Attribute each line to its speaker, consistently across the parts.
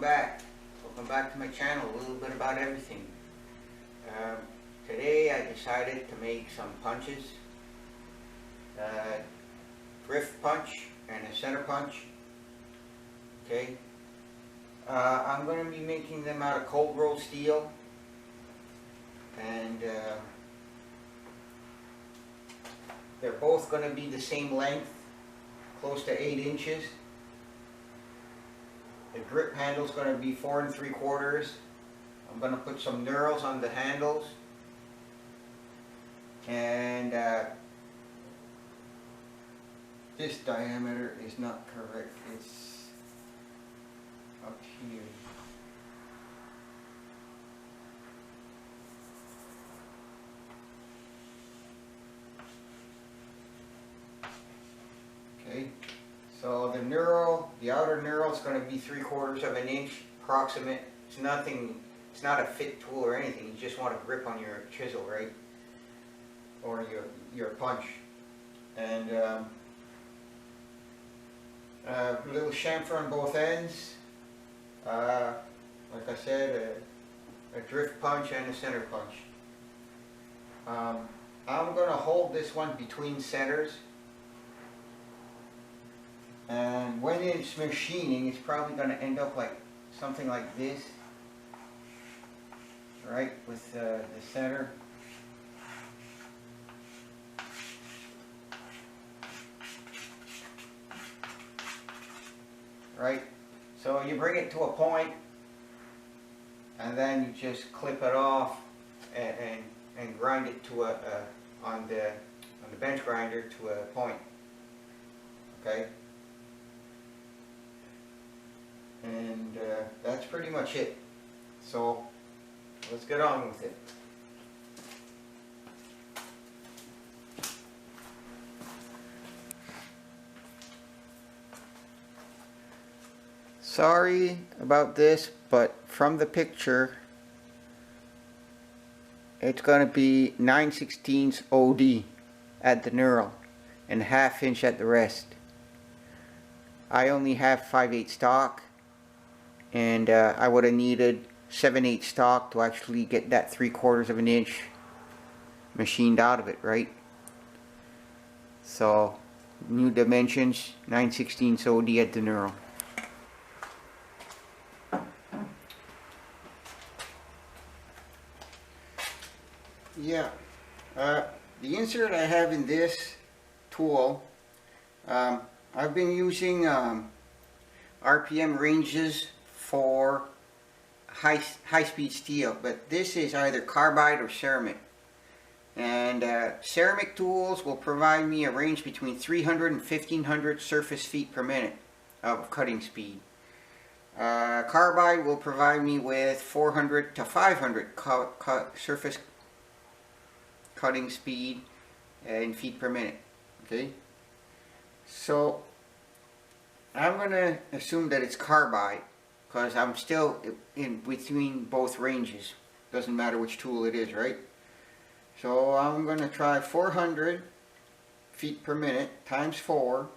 Speaker 1: back. Welcome back to my channel, a little bit about everything. Today I decided to make some punches. Drift punch and a center punch. Okay. I'm going to be making them out of cold rolled steel. And they're both going to be the same length, close to 8 inches. The grip handle is going to be 4 3/4. I'm going to put some knurls on the handles, and this diameter is not correct. It's up here. Okay. So the knurl, the outer knurl is going to be 3/4 of an inch approximate. It's nothing, it's not a fit tool or anything. You just want a grip on your chisel, right? Or your punch. And a little chamfer on both ends. Like I said, a drift punch and a center punch. I'm going to hold this one between centers. And when it's machining, it's probably going to end up like something like this, right, with the center. Right, so you bring it to a point, and then you just clip it off and grind it to on the bench grinder to a point. Okay. And that's pretty much it. So let's get on with it. Sorry about this, but from the picture it's going to be 9/16 OD at the knurl and 1/2 inch at the rest. I only have 5/8 stock, and I would have needed 7/8 stock to actually get that 3/4 of an inch machined out of it, right? So new dimensions, 9/16 OD at the knurl. Yeah, the insert I have in this tool, I've been using RPM ranges for high-speed steel, but this is either carbide or ceramic. And ceramic tools will provide me a range between 300 and 1500 surface feet per minute of cutting speed. Carbide will provide me with 400 to 500 surface cutting speed in feet per minute. Okay, so I'm going to assume that it's carbide, because I'm still in between both ranges. Doesn't matter which tool it is, right? So I'm going to try 400 feet per minute times 4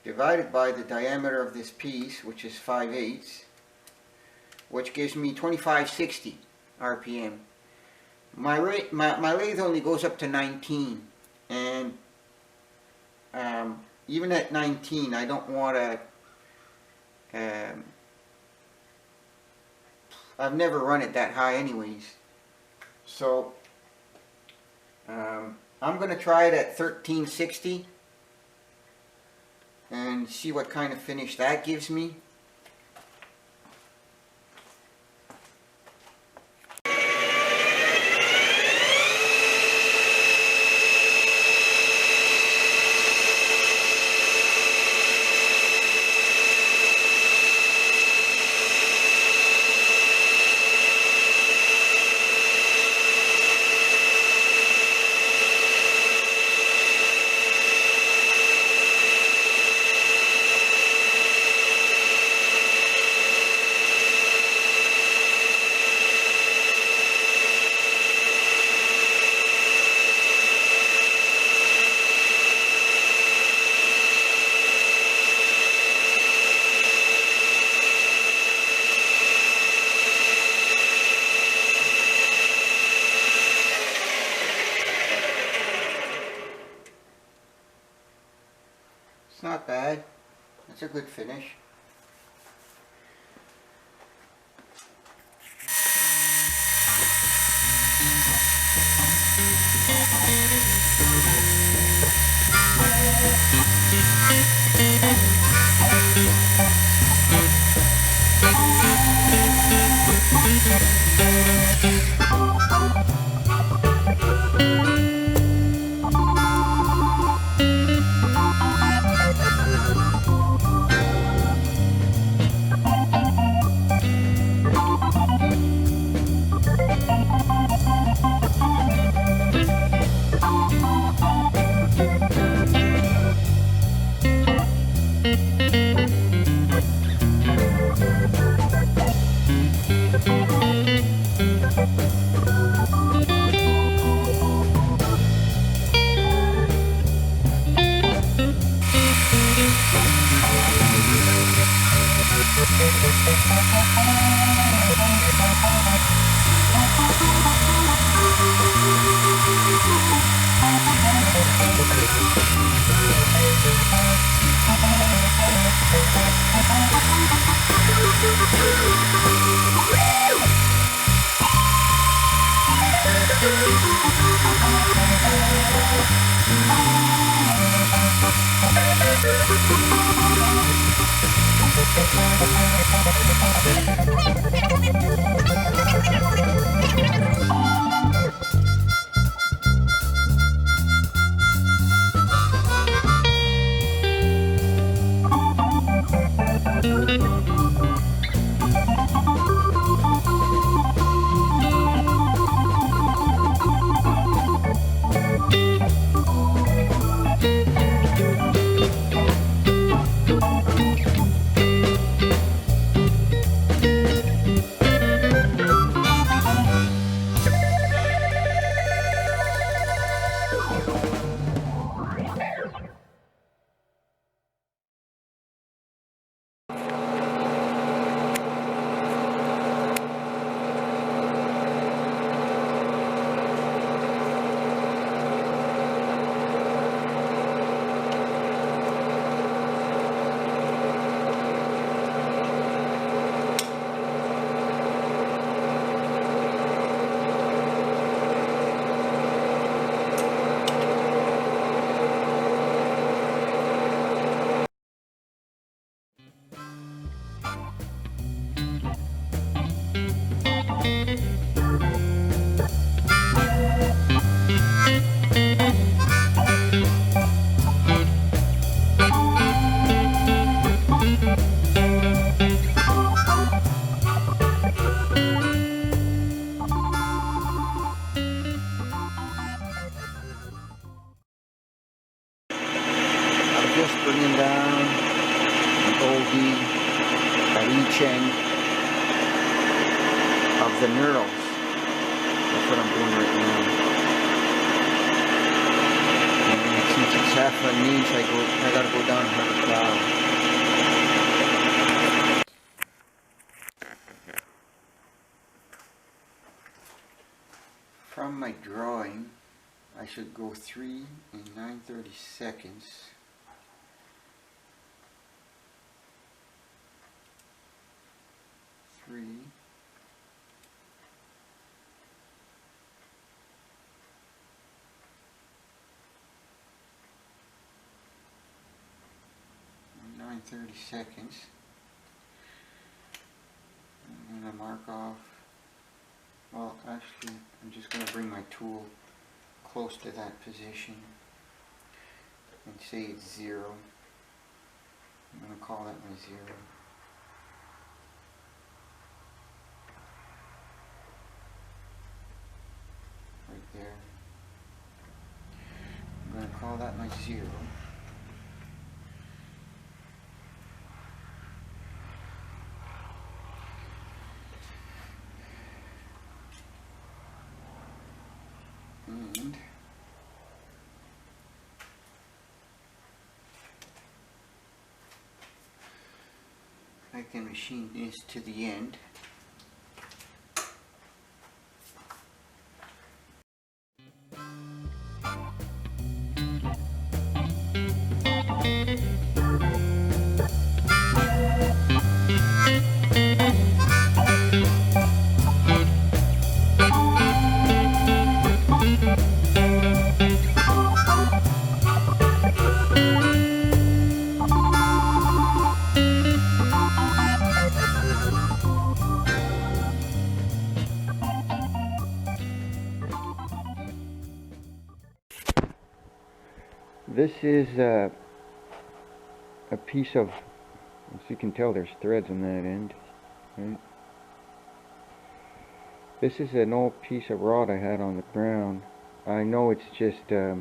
Speaker 1: divided by the diameter of this piece, which is 5/8, which gives me 2560 RPM. My lathe only goes up to 19, and even at 19 I don't want to, I've never run it that high anyways. So I'm going to try it at 1360 and see what kind of finish that gives me. good finish. Just bringing down the oldie at each end of the knurls. That's what I'm doing right now. And since it's half an inch, I gotta go down another plow. From my drawing, I should go 3 and 9/32. 3 9/32. I'm going to mark off, well actually I'm just going to bring my tool close to that position and say it's 0. I'm going to call that my 0. Right there. I'm going to call that my 0. And I can machine this to the end.
Speaker 2: This is a piece of, as you can tell, there's threads on that end, right? This is an old piece of rod I had on the ground. I know it's just, it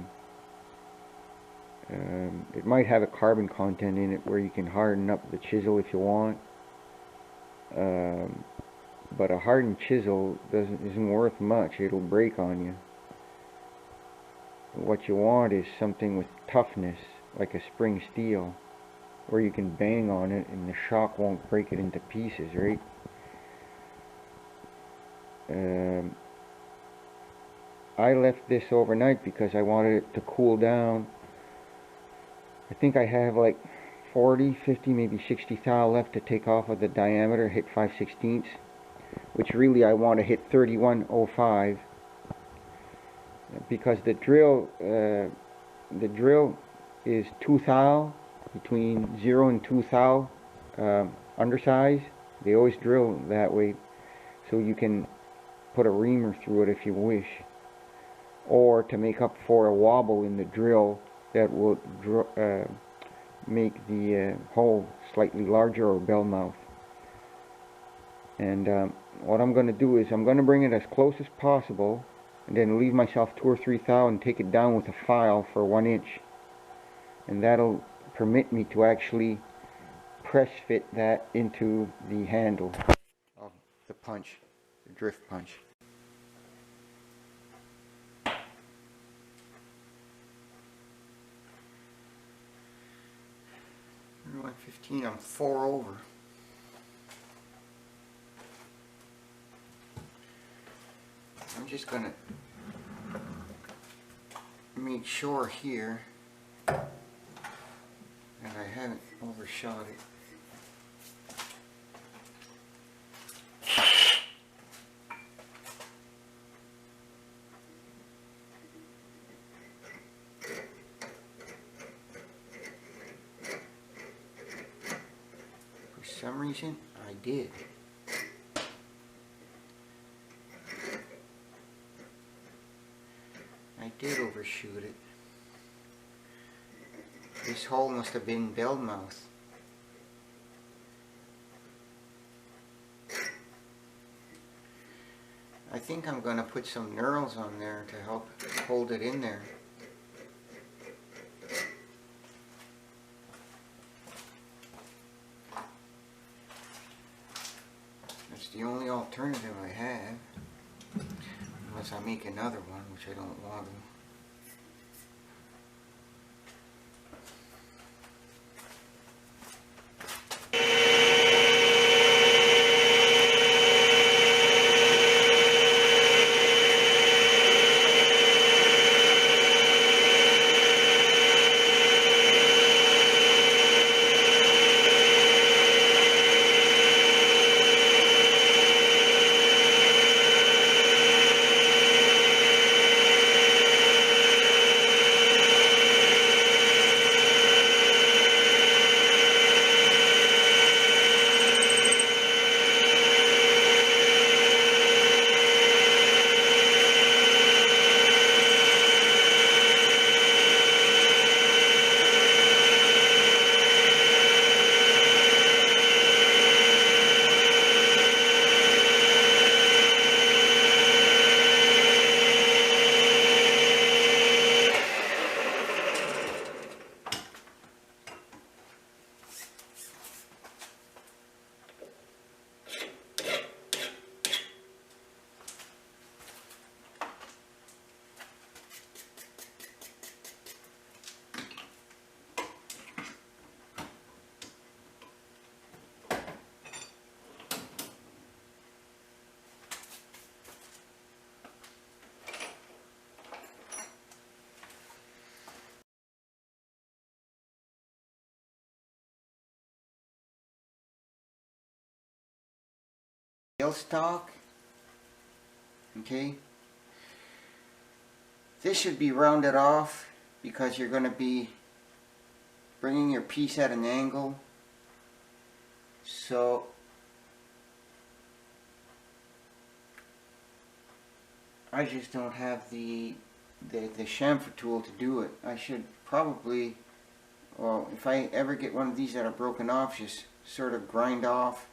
Speaker 2: might have a carbon content in it where you can harden up the chisel if you want. But a hardened chisel isn't worth much. It'll break on you. What you want is something with toughness, like a spring steel, where you can bang on it and the shock won't break it into pieces, right? I left this overnight because I wanted it to cool down. I think I have like 40, 50, maybe 60 thou left to take off of the diameter, hit 5/16, which really I want to hit 3105, because the drill is 2 thou, between 0 and 2 thou undersize. They always drill that way, so you can put a reamer through it if you wish, or to make up for a wobble in the drill that will make the hole slightly larger, or bell mouth. And what I'm going to do is I'm going to bring it as close as possible, and then leave myself 2 or 3 thou and take it down with a file for 1 inch, and that'll permit me to actually press fit that into the handle of the punch, the drift punch. 115, I'm 4 over. I'm just gonna make sure here that I haven't overshot it. For some reason, I did. I did overshoot it. This hole must have been bell mouth. I think I'm going to put some knurls on there to help hold it in there. That's the only alternative I have, unless I make another one, which I don't want to. Tailstock, okay, this should be rounded off because you're going to be bringing your piece at an angle, so I just don't have the chamfer tool to do it. I should
Speaker 1: probably, well, if I ever get one of these that are broken off, just sort of grind off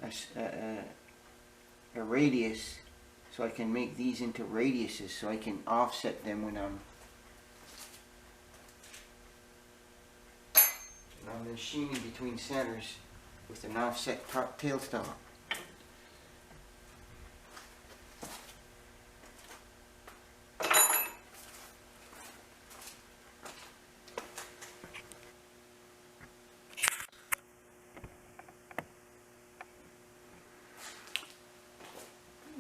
Speaker 1: a radius, so I can make these into radiuses, so I can offset them when I'm machining between centers with an offset tailstock.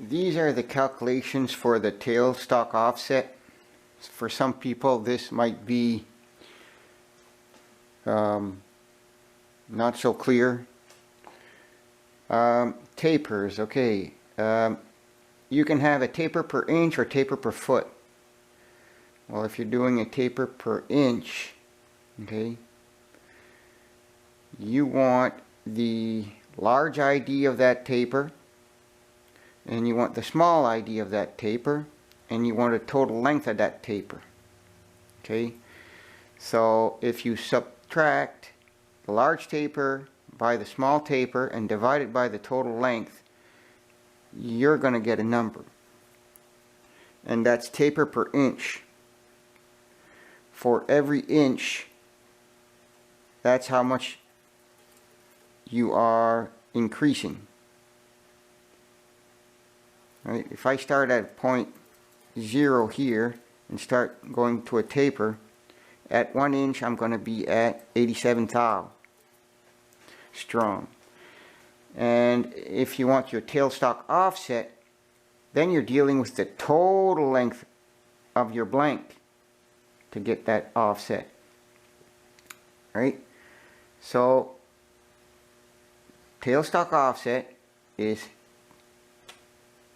Speaker 1: These are the calculations for the tailstock offset. For some people this might be not so clear. Tapers, okay. You can have a taper per inch or taper per foot. Well, if you're doing a taper per inch, okay, you want the large ID of that taper, and you want the small ID of that taper, and you want a total length of that taper. Okay, so if you subtract the large taper by the small taper and divide it by the total length, you're going to get a number, and that's taper per inch. For every inch, that's how much you are increasing. Right? If I start at point 0 here and start going to a taper, at 1 inch I'm going to be at 87 thou strong. And if you want your tailstock offset, then you're dealing with the total length of your blank to get that offset. Right? So tailstock offset is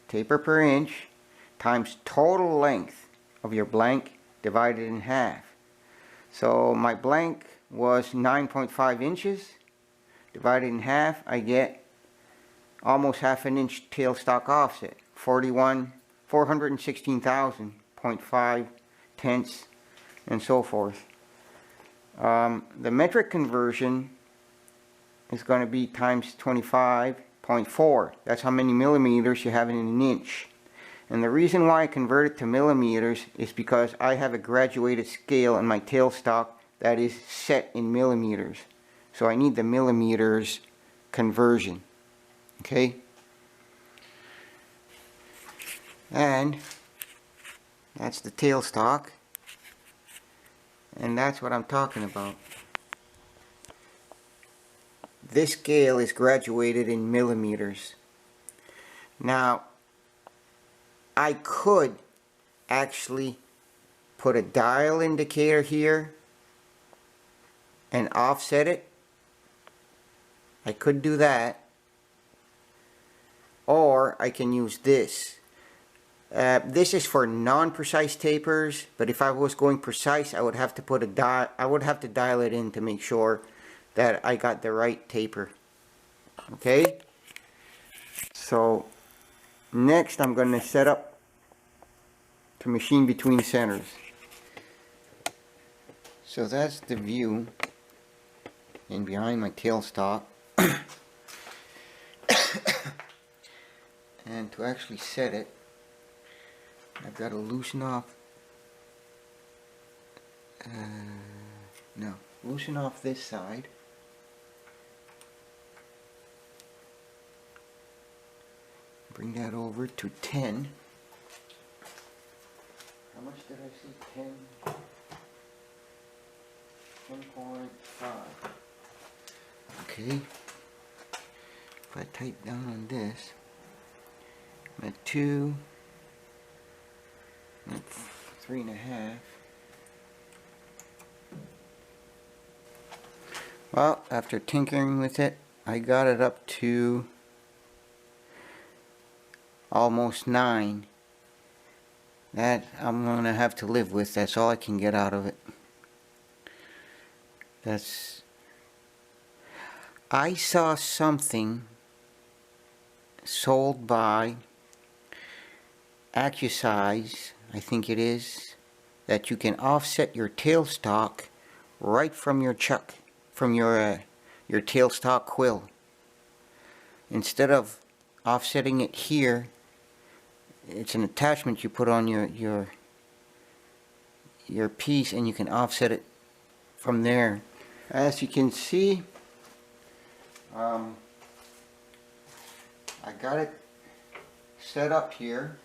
Speaker 1: taper per inch times total length of your blank divided in half. So my blank was 9.5 inches. Divided in half, I get almost half an inch tailstock offset. 416,000.5 tenths and so forth. The metric conversion is going to be times 25.4. That's how many millimeters you have in an inch. And the reason why I convert it to millimeters is because I have a graduated scale in my tailstock that is set in millimeters. So I need the millimeters conversion. Okay? And that's the tailstock. And that's what I'm talking about. This scale is graduated in millimeters. Now, I could actually put a dial indicator here and offset it. I could do that. Or I can use this. This is for non-precise tapers, but if I was going precise, I would have to put a dial. I would have to dial it in to make sure that I got the right taper. Okay? So next I'm going to set up to machine between centers. So that's the view in behind my tailstock. And to actually set it, I've got to loosen off loosen off this side. Bring that over to 10. How much did I say? 10? 10.5. Okay. If I type down on this, I'm at 2, I'm at 3.5. Well, after tinkering with it, I got it up to almost 9. That I'm going to have to live with. That's all I can get out of it. I saw something sold by AccuSize, I think it is, that you can offset your tailstock right from your chuck, from your tailstock quill. Instead of offsetting it here, it's an attachment you put on your piece, and you can offset it from there. As you can see, I got it set up here.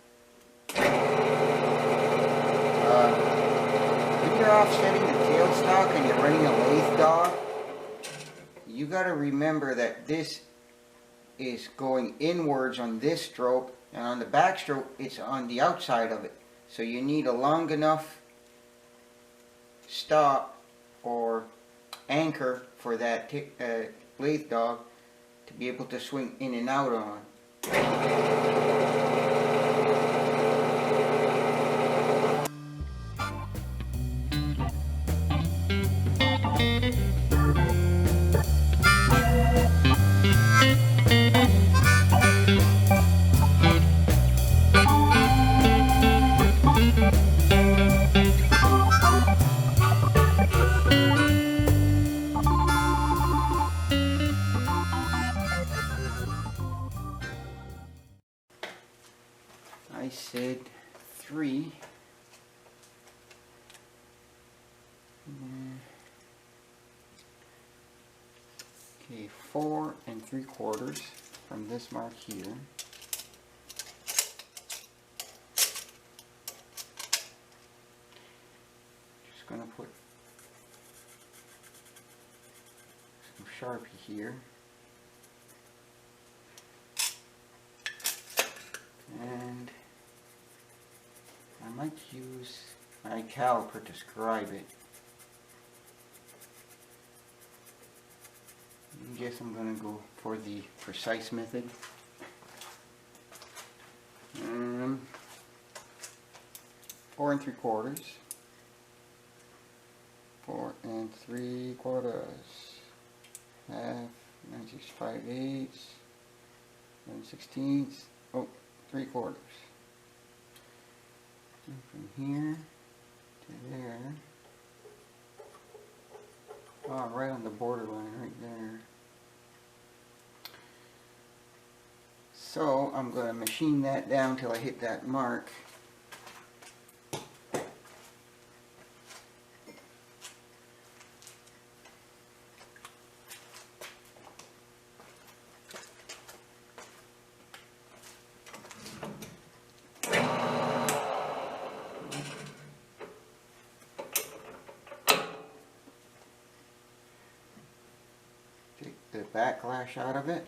Speaker 1: When you're offsetting the tailstock and you're running a lathe dog, you got to remember that this is going inwards on this stroke, and on the back stroke it's on the outside of it. So you need a long enough stop or anchor for that lathe dog to be able to swing in and out on. I said 3. Okay, 4 3/4 from this mark here. Just gonna put some Sharpie here. And I might use my caliper to scribe it. I guess I'm going to go for the precise method. 4 3/4. 4 3/4. Half, 9 6 5/8. 1/16. Oh, 3/4. And from here to there. Oh, right on the borderline, right there. So I'm going to machine that down till I hit that mark. Take the backlash out of it.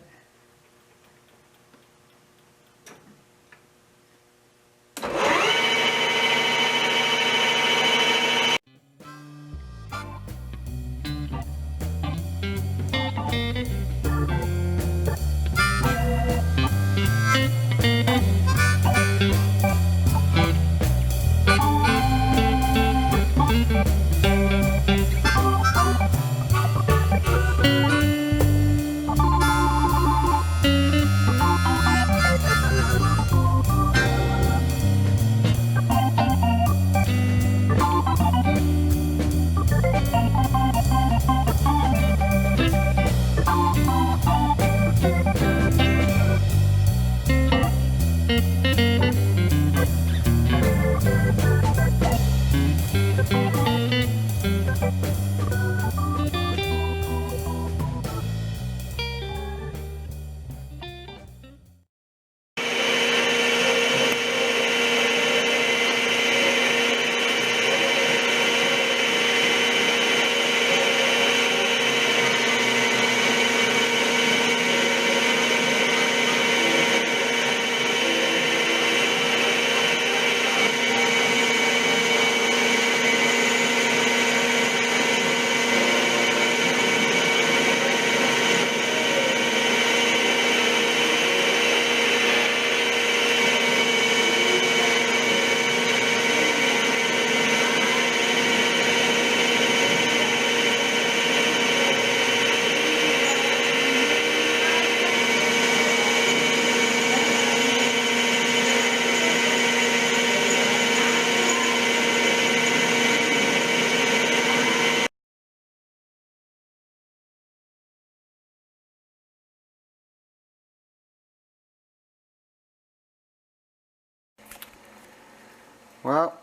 Speaker 1: Well,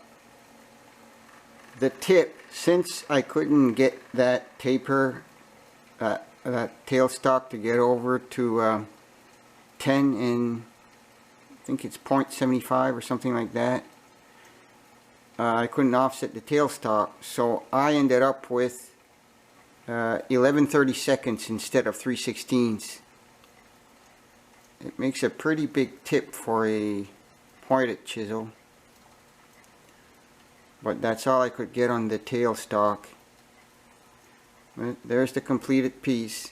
Speaker 1: the tip, since I couldn't get that taper, that tailstock to get over to 10 and I think it's 0.75 or something like that, I couldn't offset the tailstock, so I ended up with 11/32 instead of 3/16. It makes a pretty big tip for a pointed chisel, but that's all I could get on the tailstock. There's the completed piece.